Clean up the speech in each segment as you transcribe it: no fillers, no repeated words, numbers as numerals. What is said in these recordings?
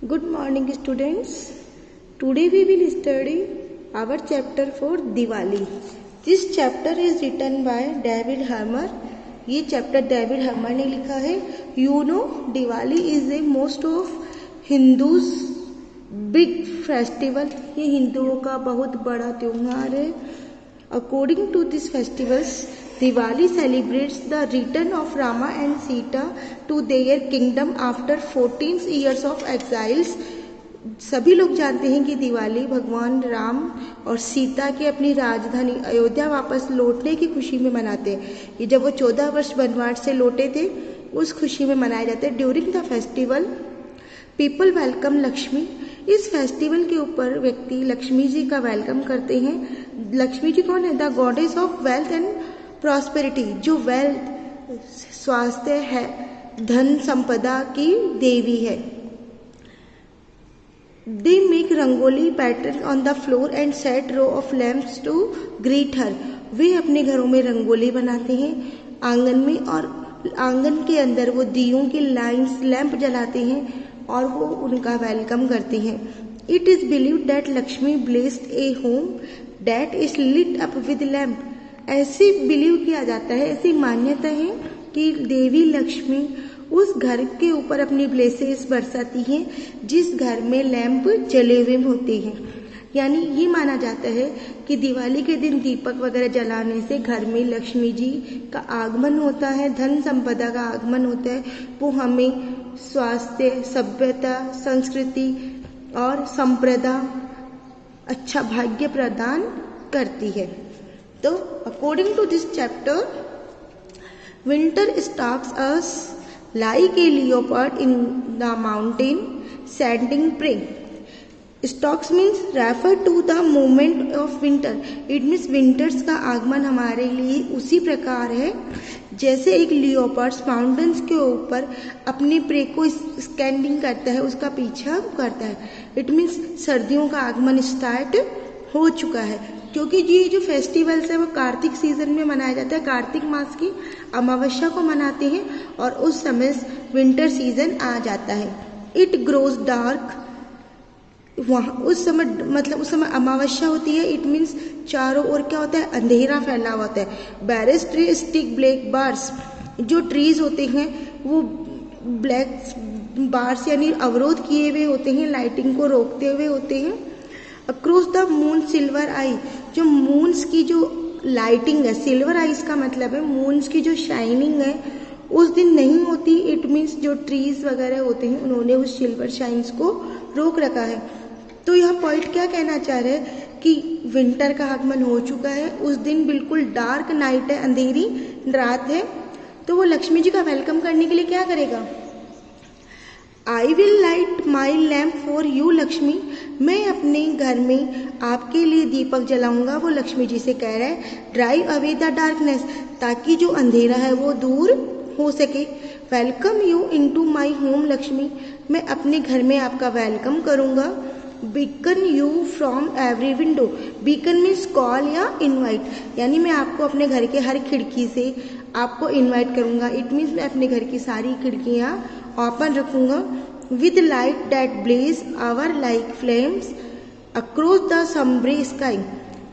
Good morning students. Today we will study our chapter for Diwali. This chapter is written by David Harmer. ये chapter David हर्मर ने लिखा है. You know Diwali is a most of Hindus big festival. ये हिंदुओं का बहुत बड़ा त्योहार है. According to these festivals, Diwali celebrates the return of Rama and Sita to their kingdom after 14 years of exiles. सभी लोग जानते हैं कि दिवाली भगवान राम और सीता के अपनी राजधानी अयोध्या वापस लौटने की खुशी में मनाते हैं. ये जब वो 14 वर्ष वनवास से लौटे थे उस खुशी में मनाए जाते हैं. During the festival people welcome Lakshmi. इस फेस्टिवल के ऊपर व्यक्ति लक्ष्मी जी का वेलकम करते हैं. लक्ष्मी जी कौन है? The goddess of wealth and prosperity. जो वेल्थ स्वास्थ्य है, धन संपदा की देवी है. They make rangoli pattern on the floor and set row of lamps to greet her. वे अपने घरों में रंगोली बनाते हैं आंगन में, और आंगन के अंदर वो दियों की लाइन्स लैंप जलाते हैं और वो उनका वेलकम करते हैं. It is believed that Lakshmi blessed a home that is lit up with lamp. ऐसे बिलीव किया जाता है, ऐसी मान्यता है कि देवी लक्ष्मी उस घर के ऊपर अपनी ब्लेसेस बरसाती हैं जिस घर में लैंप जले हुए होते हैं. यानी ये माना जाता है कि दिवाली के दिन दीपक वगैरह जलाने से घर में लक्ष्मी जी का आगमन होता है, धन संपदा का आगमन होता है. वो हमें स्वास्थ्य, सभ्यता, संस्कृति और संप्रदा, अच्छा भाग्य प्रदान करती है. तो according to this chapter, winter stalks us like a leopard in the mountain sending prey. Stalks means refer to the moment of winter. It means winters का आगमन हमारे लिए उसी प्रकार है जैसे एक लियोपर्ड्स माउंटेन्स के ऊपर अपने प्रे को स्कैंडिंग करता है, उसका पीछा करता है. इट मीन्स सर्दियों का आगमन स्टार्ट हो चुका है, क्योंकि ये जो फेस्टिवल्स है वो कार्तिक सीजन में मनाया जाता है. कार्तिक मास की अमावस्या को मनाते हैं और उस समय विंटर सीजन आ जाता है. It grows dark. वहाँ उस समय अमावस्या होती है. इट मीन्स चारों ओर क्या होता है? अंधेरा फैला हुआ होता है. बैरिस ट्री स्टिक ब्लैक बार्स. जो ट्रीज होते हैं वो ब्लैक बार्स यानी अवरोध किए हुए होते हैं, लाइटिंग को रोकते हुए होते हैं. Across the moon silver I. जो मून्स की जो लाइटिंग है, सिल्वर आइज का मतलब है मून्स की जो शाइनिंग है उस दिन नहीं होती. इट मीन्स जो ट्रीज वगैरह होते हैं उन्होंने उस सिल्वर शाइन्स को रोक रखा है. तो यह पॉइंट क्या कहना चाह रहे हैं कि विंटर का आगमन हो चुका है. उस दिन बिल्कुल डार्क नाइट है, अंधेरी रात है. तो वो लक्ष्मी जी का वेलकम करने के लिए क्या करेगा? I will light my lamp for you Lakshmi. मैं अपने घर में आपके लिए दीपक जलाऊंगा, वो लक्ष्मी जी से कह रहा है. Drive away the darkness. ताकि जो अंधेरा है वो दूर हो सके. Welcome you into my home Lakshmi. मैं अपने घर में आपका वेलकम करूंगा. Beacon you from every window. Beacon means call या इनवाइट. यानी मैं आपको अपने घर के हर खिड़की से आपको इनवाइट करूंगा. इट मीन्स मैं अपने घर की सारी खिड़कियां ओपन रखूंगा. With light that blaze our like flames across the sombre sky.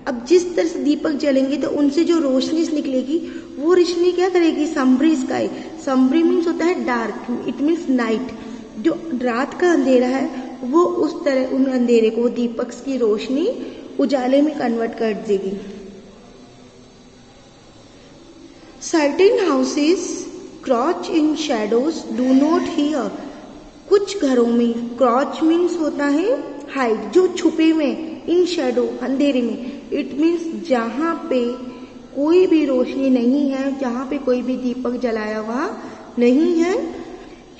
अब जिस तरह से दीपक जलेंगे तो उनसे जो रोशनी निकलेगी वो रोशनी क्या करेगी? समब्रे स्काई. समब्रे मीन्स होता है डार्क. It means night. जो रात का अंधेरा है वो उस तरह उन अंधेरे को दीपक की रोशनी उजाले में कन्वर्ट कर देगी. Certain houses क्रॉच in shadows do not here. कुछ घरों में क्रॉच मीन्स होता है हाइड, जो छुपे में, इन शैडो अंधेरे में. इट मीन्स जहाँ पे कोई भी रोशनी नहीं है, जहाँ पे कोई भी दीपक जलाया हुआ नहीं है.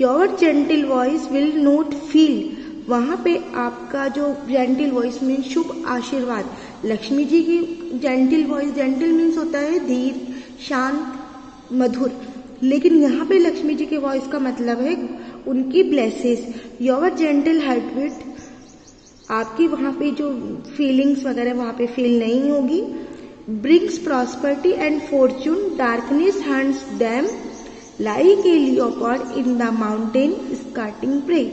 Your gentle voice will not feel. वहाँ पे आपका जो जेंटल वॉइस मीन्स शुभ आशीर्वाद. लक्ष्मी जी की जेंटल वॉइस, जेंटल मीन्स होता है धीर, शांत, मधुर. लेकिन यहाँ पे लक्ष्मी जी के वॉइस का मतलब है उनकी blesses. Your gentle heart beat. आपकी वहाँ पे जो फीलिंग्स वगैरह वहाँ पे फील नहीं होगी. Brings prosperity and fortune. Darkness hunts them like a leopard in the mountain skirting prey.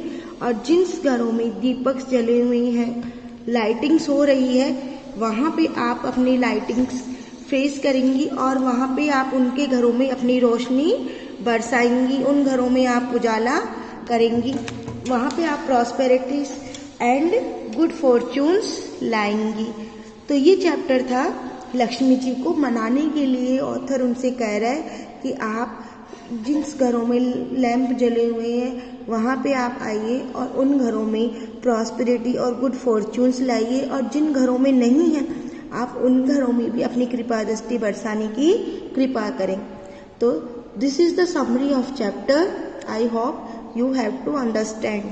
और जिन घरों में दीपक जले हुए हैं, लाइटिंग्स हो रही है, वहाँ पे आप अपनी लाइटिंग्स फेस करेंगी और वहाँ पे आप उनके घरों में अपनी रोशनी बरसाएंगी, उन घरों में आप उजाला करेंगी, वहाँ पे आप प्रॉस्पेरिटीज एंड गुड फॉर्च्यून्स लाएंगी। तो ये चैप्टर था लक्ष्मी जी को मनाने के लिए। ऑथर उनसे कह रहा है कि आप जिन घरों में लैंप जले हुए हैं वहाँ पे आप आइए और उन घरों में प्रॉस्पेरिटी और गुड फॉर्च्यून्स लाइए, और जिन घरों में नहीं है आप उन घरों में भी अपनी कृपा दृष्टि बरसाने की कृपा करें। तो this is the summary of chapter. I hope you have to understand.